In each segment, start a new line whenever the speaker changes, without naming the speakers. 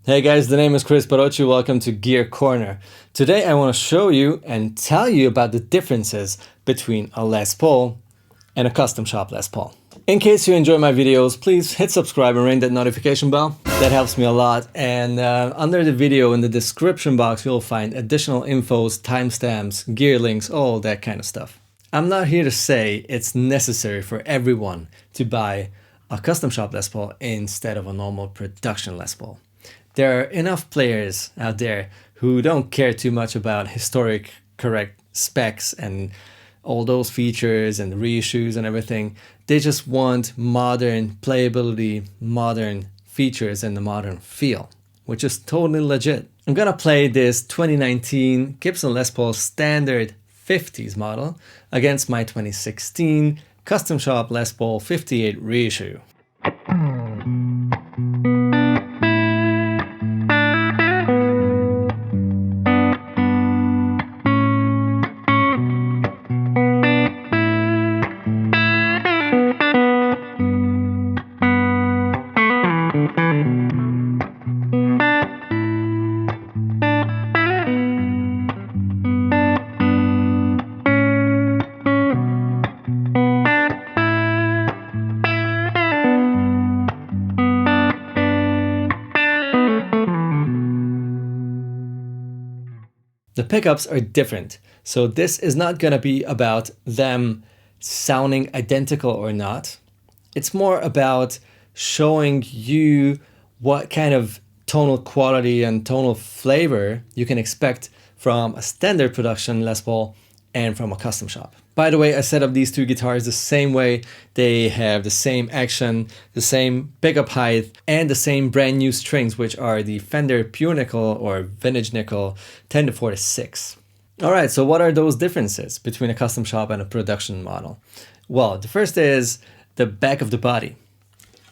Hey guys, the name is Kris Barocsi. Welcome to Gear Corner. Today I want to show you and tell you about the differences between a Les Paul and a custom shop Les Paul. In case you enjoy my videos, please hit subscribe and ring that notification bell. That helps me a lot. And under the video in the description box, you'll find additional infos, timestamps, gear links, all that kind of stuff. I'm not here to say it's necessary for everyone to buy a custom shop Les Paul instead of a normal production Les Paul. There are enough players out there who don't care too much about historic correct specs and all those features and the reissues and everything. They just want modern playability, modern features, and the modern feel, which is totally legit. I'm gonna play this 2019 Gibson Les Paul Standard 50s model against my 2016 Custom Shop Les Paul 58 Reissue. The pickups are different, so this is not going to be about them sounding identical or not. It's more about showing you what kind of tonal quality and tonal flavor you can expect from a standard production Les Paul and from a custom shop. By the way, I set up these two guitars the same way. They have the same action, the same pickup height, and the same brand new strings, which are the Fender Pure Nickel or Vintage Nickel 10-46. All right, so what are those differences between a custom shop and a production model? Well, the first is the back of the body.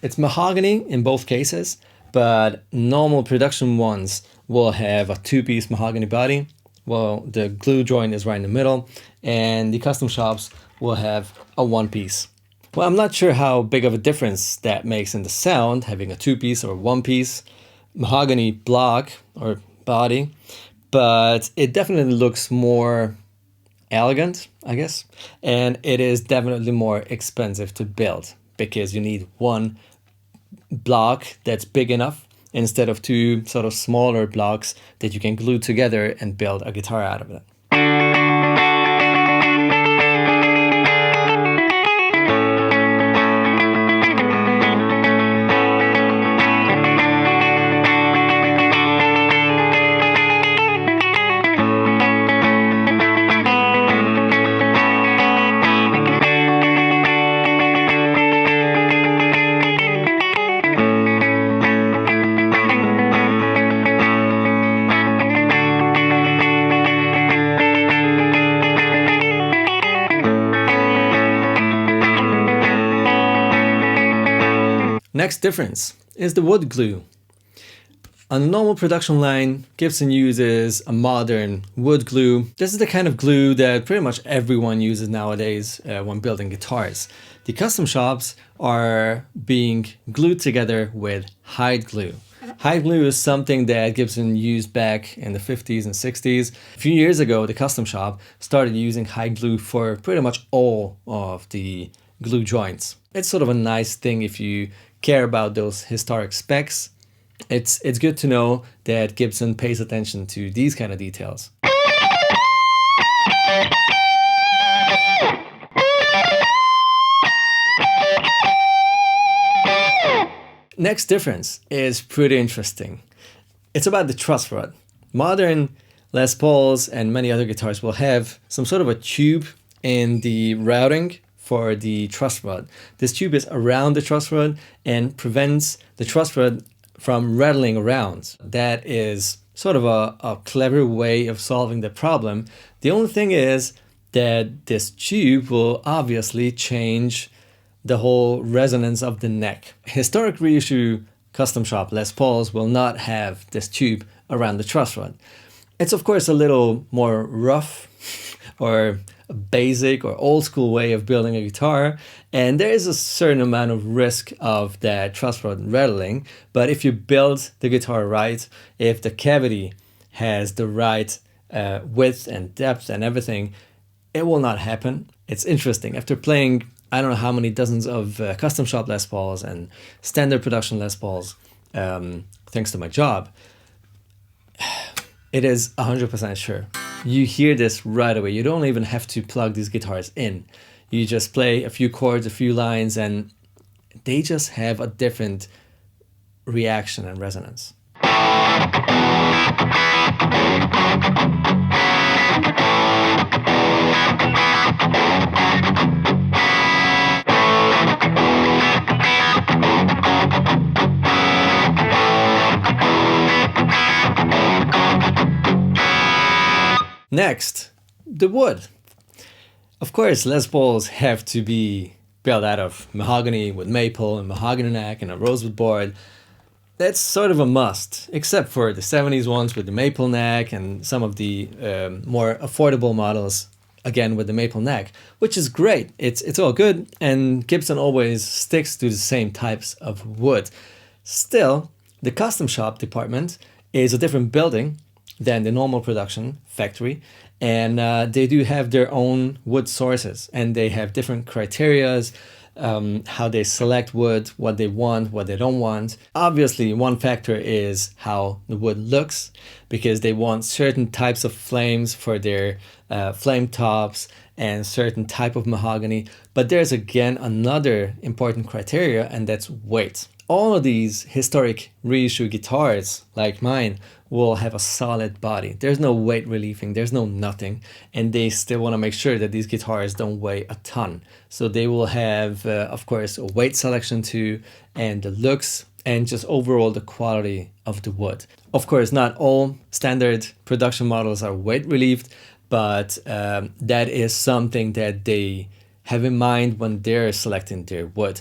It's mahogany in both cases, but normal production ones will have a two-piece mahogany body. Well, the glue joint is right in the middle, and the custom shops will have a one-piece. Well, I'm not sure how big of a difference that makes in the sound, having a two-piece or one-piece mahogany block or body, but it definitely looks more elegant, I guess, and it is definitely more expensive to build because you need one block that's big enough instead of two sort of smaller blocks that you can glue together and build a guitar out of it. Next difference is the wood glue. On a normal production line, Gibson uses a modern wood glue. This is the kind of glue that pretty much everyone uses nowadays when building guitars. The custom shops are being glued together with hide glue. Hide glue is something that Gibson used back in the 50s and 60s. A few years ago, the custom shop started using hide glue for pretty much all of the glue joints. It's sort of a nice thing if you care about those historic specs. It's good to know that Gibson pays attention to these kind of details. Next difference is pretty interesting. It's about the truss rod. Modern Les Pauls and many other guitars will have some sort of a tube in the routing for the truss rod. This tube is around the truss rod and prevents the truss rod from rattling around. That is sort of a clever way of solving the problem. The only thing is that this tube will obviously change the whole resonance of the neck. Historic reissue custom shop Les Pauls will not have this tube around the truss rod. It's of course a little more rough or a basic or old school way of building a guitar, and there is a certain amount of risk of that truss rod rattling. But if you build the guitar right, if the cavity has the right width and depth and everything, it will not happen. It's interesting. After playing, I don't know how many dozens of custom shop Les Pauls and standard production Les Pauls, thanks to my job, it is 100% sure. You hear this right away. You don't even have to plug these guitars in. You just play a few chords, a few lines, and they just have a different reaction and resonance. Next, the wood. Of course, Les Pauls have to be built out of mahogany with maple and mahogany neck and a rosewood board. That's sort of a must, except for the 70s ones with the maple neck and some of the more affordable models, again with the maple neck, which is great. It's all good, and Gibson always sticks to the same types of wood. Still, the custom shop department is a different building than the normal production factory, and they do have their own wood sources, and they have different criterias, how they select wood, what they want, what they don't want. Obviously, one factor is how the wood looks, because they want certain types of flames for their flame tops and certain type of mahogany. But there's again another important criteria, and that's weight. All of these historic reissue guitars, like mine, will have a solid body. There's no weight relieving, there's no nothing, and they still want to make sure that these guitars don't weigh a ton. So they will have, of course, a weight selection too, and the looks, and just overall the quality of the wood. Of course, not all standard production models are weight relieved, but that is something that they have in mind when they're selecting their wood.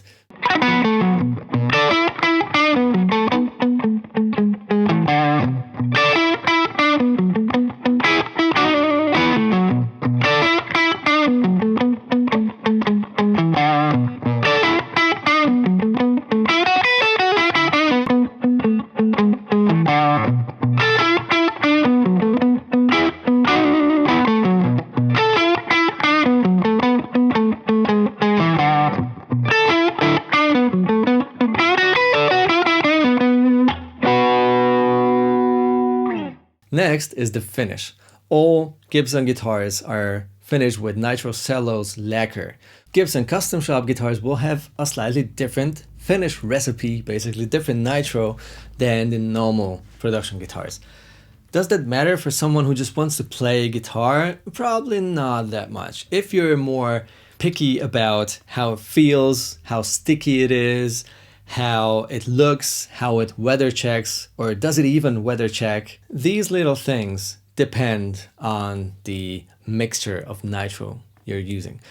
Next is the finish. All Gibson guitars are finished with nitrocellulose lacquer. Gibson custom shop guitars will have a slightly different finish recipe, basically different nitro than the normal production guitars. Does that matter for someone who just wants to play guitar? Probably not that much. If you're more picky about how it feels, how sticky it is, how it looks, how it weather checks, or does it even weather check? These little things depend on the mixture of nitro you're using.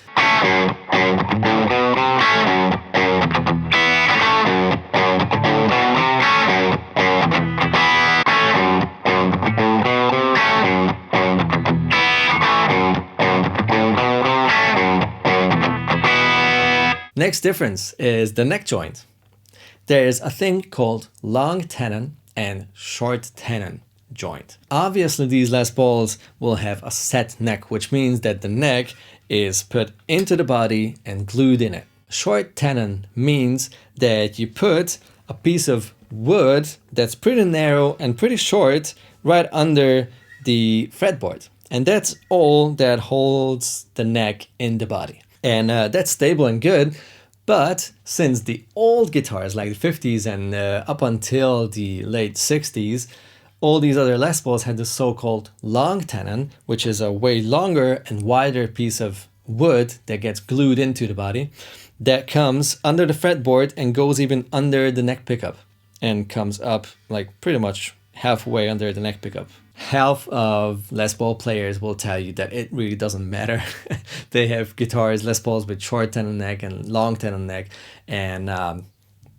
Next difference is the neck joint. There's a thing called long tenon and short tenon joint. Obviously, these Les Pauls will have a set neck, which means that the neck is put into the body and glued in it. Short tenon means that you put a piece of wood that's pretty narrow and pretty short right under the fretboard. And that's all that holds the neck in the body. And that's stable and good. But since the old guitars, like the 50s and up until the late 60s, all these other Les Pauls had the so-called long tenon, which is a way longer and wider piece of wood that gets glued into the body, that comes under the fretboard and goes even under the neck pickup and comes up like pretty much halfway under the neck pickup. Half of Les Paul players will tell you that it really doesn't matter. They have guitars, Les Pauls with short tenon neck and long tenon neck, and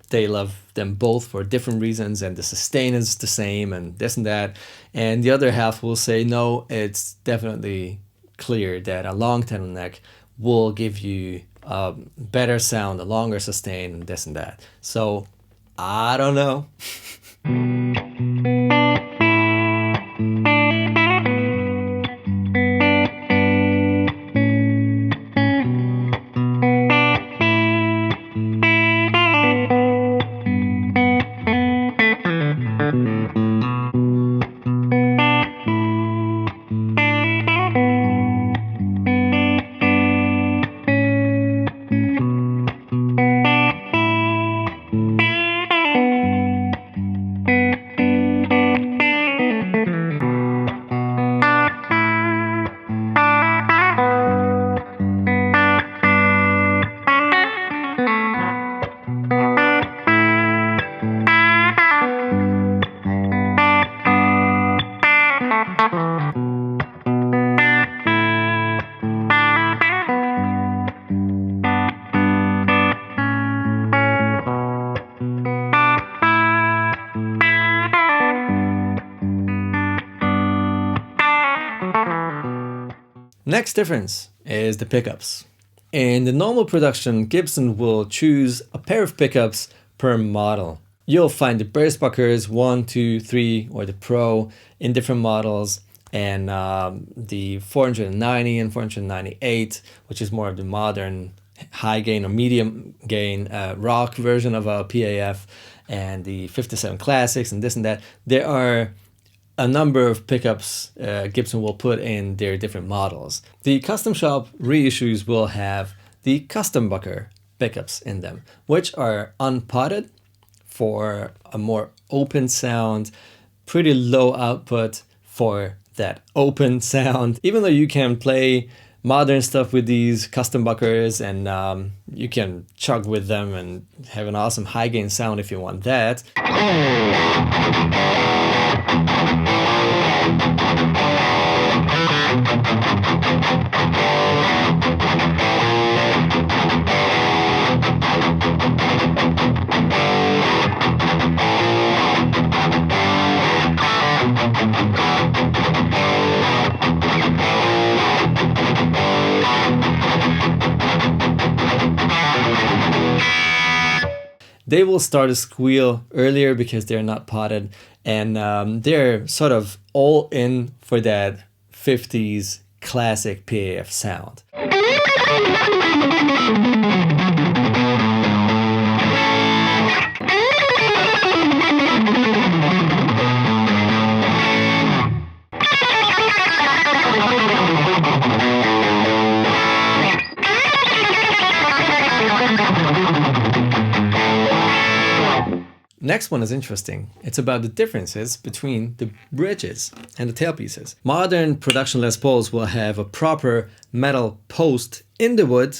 they love them both for different reasons, and the sustain is the same and this and that. And the other half will say, no, it's definitely clear that a long tenor neck will give you a better sound, a longer sustain, and this and that. So I don't know. Next difference is the pickups. In the normal production, Gibson will choose a pair of pickups per model. You'll find the Burstbuckers 1, 2, 3 or the Pro in different models, and the 490 and 498, which is more of the modern high gain or medium gain rock version of a PAF, and the 57 Classics and this and that. There are a number of pickups Gibson will put in their different models. The custom shop reissues will have the custom bucker pickups in them, which are unpotted for a more open sound, pretty low output for that open sound. Even though you can play modern stuff with these custom buckers and you can chug with them and have an awesome high gain sound if you want that. They will start to squeal earlier because they're not potted, and they're sort of all in for that 50s classic PAF sound. Next one is interesting. It's about the differences between the bridges and the tailpieces. Modern production Les Pauls will have a proper metal post in the wood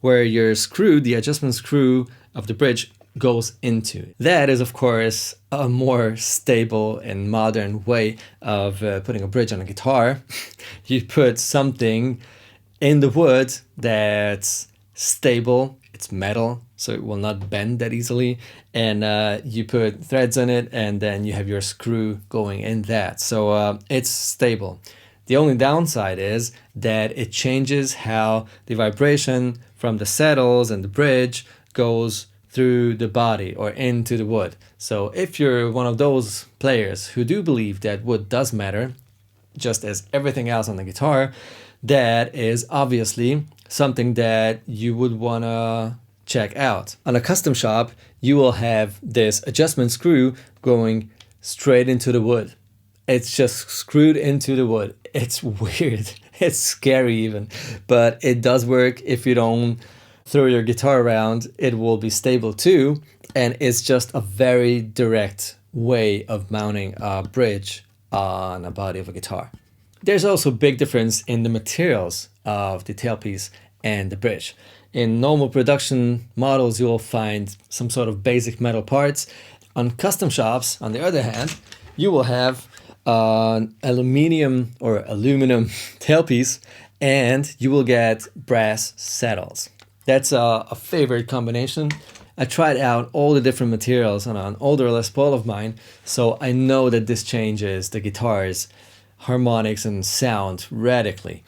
where your screw, the adjustment screw of the bridge, goes into. That is, of course, a more stable and modern way of putting a bridge on a guitar. You put something in the wood that's stable, it's metal, so it will not bend that easily, and you put threads in it, and then you have your screw going in that, so it's stable. The only downside is that it changes how the vibration from the saddles and the bridge goes through the body or into the wood. So if you're one of those players who do believe that wood does matter, just as everything else on the guitar, that is obviously something that you would want to check out. On a custom shop, you will have this adjustment screw going straight into the wood. It's just screwed into the wood. It's weird. It's scary even, but it does work. If you don't throw your guitar around, it will be stable too. And it's just a very direct way of mounting a bridge on a body of a guitar. There's also a big difference in the materials of the tailpiece and the bridge. In normal production models, you will find some sort of basic metal parts. On custom shops, on the other hand, you will have an aluminum tailpiece, and you will get brass saddles. That's a favorite combination. I tried out all the different materials on an older Les Paul of mine, so I know that this changes the guitar's harmonics and sound radically.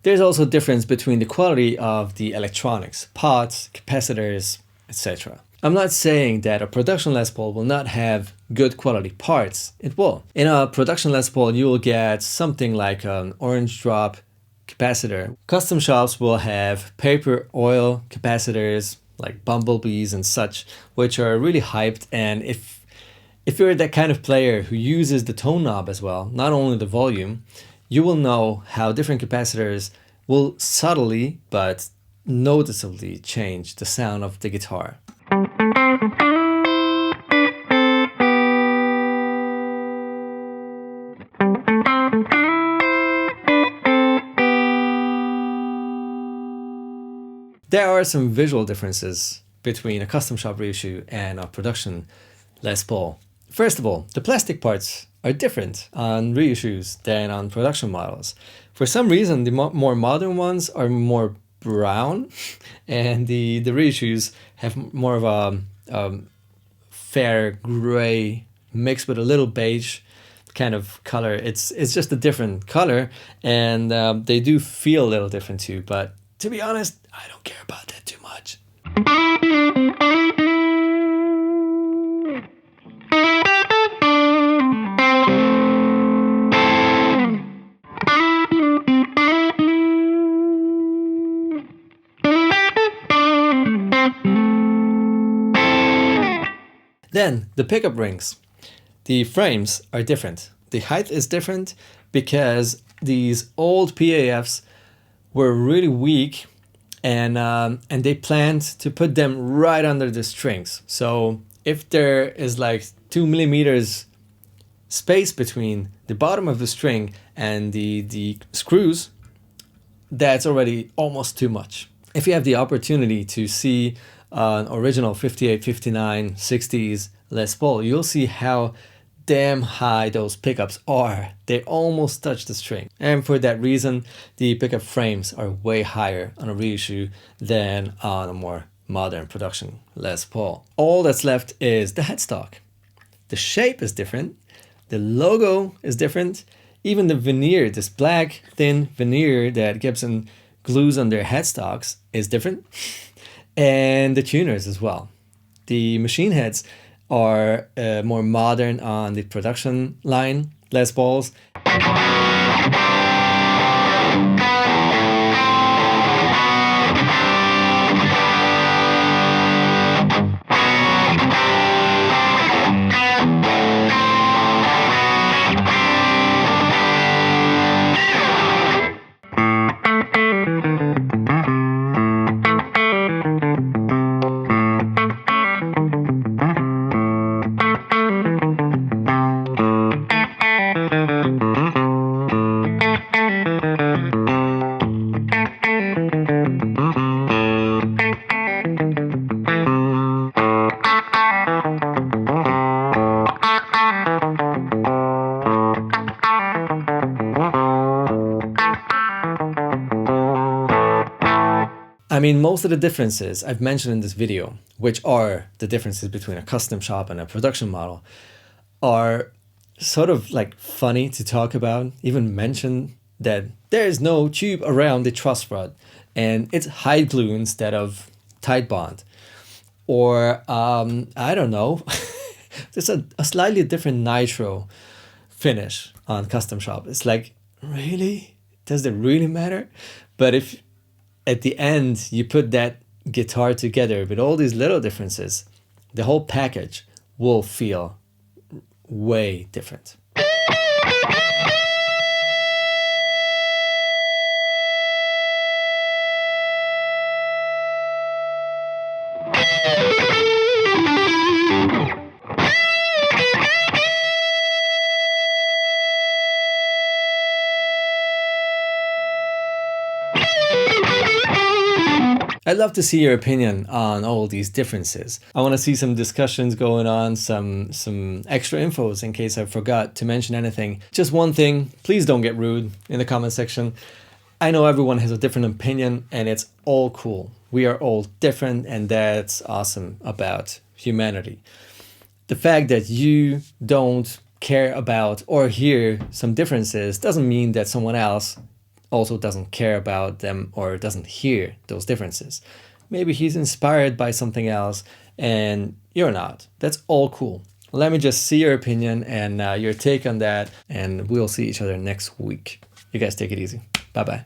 There's also a difference between the quality of the electronics, pots, capacitors, etc. I'm not saying that a production Les Paul will not have good quality parts. It will. In a production Les Paul, you will get something like an orange drop capacitor. Custom shops will have paper oil capacitors like bumblebees and such, which are really hyped. And if you're that kind of player who uses the tone knob as well, not only the volume, you will know how different capacitors will subtly but noticeably change the sound of the guitar. There are some visual differences between a custom shop reissue and a production Les Paul. First of all, the plastic parts are different on reissues than on production models. For some reason, the more modern ones are more brown, and the reissues have more of a fair gray mixed with a little beige kind of color. It's just a different color, and they do feel a little different too. But to be honest, I don't care about that too much. Then the pickup rings. The frames are different. The height is different because these old PAFs were really weak, and they planned to put them right under the strings. So if there is like 2 millimeters space between the bottom of the string and the screws, that's already almost too much. If you have the opportunity to see an original 58, 59, 60s Les Paul, you'll see how damn high those pickups are. They almost touch the string. And for that reason, the pickup frames are way higher on a reissue than on a more modern production Les Paul. All that's left is the headstock. The shape is different. The logo is different. Even the veneer, this black thin veneer that Gibson glues on their headstocks, is different. And the tuners as well. The machine heads are more modern on the production line Les Pauls. I mean, most of the differences I've mentioned in this video, which are the differences between a custom shop and a production model, are sort of like funny to talk about. Even mention that there is no tube around the truss rod and it's hide glue instead of tight bond. Or, I don't know, there's a slightly different nitro finish on custom shop. It's like, really? Does it really matter? But if at the end you put that guitar together with all these little differences, the whole package will feel way different. I'd love to see your opinion on all these differences. I want to see some discussions going on, some extra infos in case I forgot to mention anything. Just one thing, please don't get rude in the comment section. I know everyone has a different opinion and it's all cool. We are all different and that's awesome about humanity. The fact that you don't care about or hear some differences doesn't mean that someone else also doesn't care about them or doesn't hear those differences. Maybe he's inspired by something else and you're not. That's all cool. Let me just see your opinion and your take on that, and we'll see each other next week. You guys take it easy. Bye-bye.